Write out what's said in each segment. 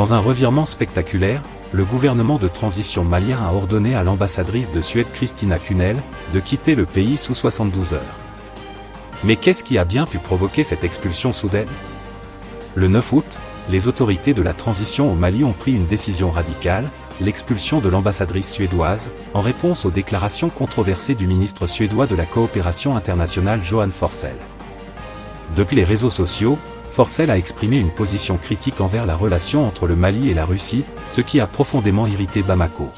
Dans un revirement spectaculaire, le gouvernement de transition malien a ordonné à l'ambassadrice de Suède Kristina Kunel de quitter le pays sous 72 heures. Mais qu'est-ce qui a bien pu provoquer cette expulsion soudaine? Le 9 août, les autorités de la transition au Mali ont pris une décision radicale, l'expulsion de l'ambassadrice suédoise, en réponse aux déclarations controversées du ministre suédois de la coopération internationale Johan Forssell. Depuis les réseaux sociaux, Forssell a exprimé une position critique envers la relation entre le Mali et la Russie, ce qui a profondément irrité Bamako.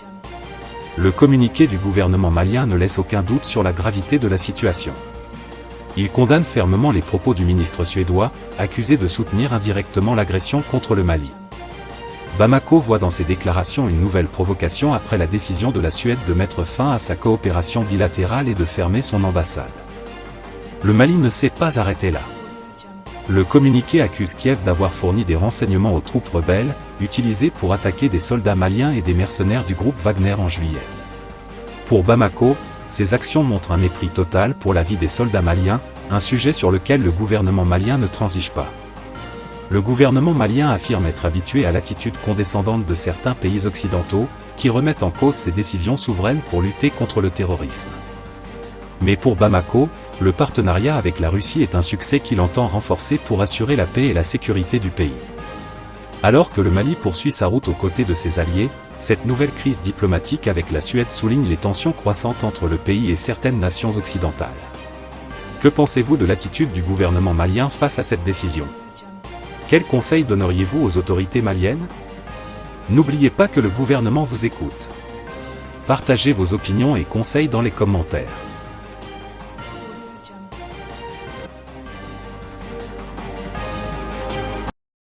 Le communiqué du gouvernement malien ne laisse aucun doute sur la gravité de la situation. Il condamne fermement les propos du ministre suédois, accusé de soutenir indirectement l'agression contre le Mali. Bamako voit dans ces déclarations une nouvelle provocation après la décision de la Suède de mettre fin à sa coopération bilatérale et de fermer son ambassade. Le Mali ne s'est pas arrêté là. Le communiqué accuse Kiev d'avoir fourni des renseignements aux troupes rebelles, utilisés pour attaquer des soldats maliens et des mercenaires du groupe Wagner en juillet. Pour Bamako, ces actions montrent un mépris total pour la vie des soldats maliens, un sujet sur lequel le gouvernement malien ne transige pas. Le gouvernement malien affirme être habitué à l'attitude condescendante de certains pays occidentaux, qui remettent en cause ses décisions souveraines pour lutter contre le terrorisme. Mais pour Bamako, le partenariat avec la Russie est un succès qu'il entend renforcer pour assurer la paix et la sécurité du pays. Alors que le Mali poursuit sa route aux côtés de ses alliés, cette nouvelle crise diplomatique avec la Suède souligne les tensions croissantes entre le pays et certaines nations occidentales. Que pensez-vous de l'attitude du gouvernement malien face à cette décision? Quels conseils donneriez-vous aux autorités maliennes? N'oubliez pas que le gouvernement vous écoute. Partagez vos opinions et conseils dans les commentaires.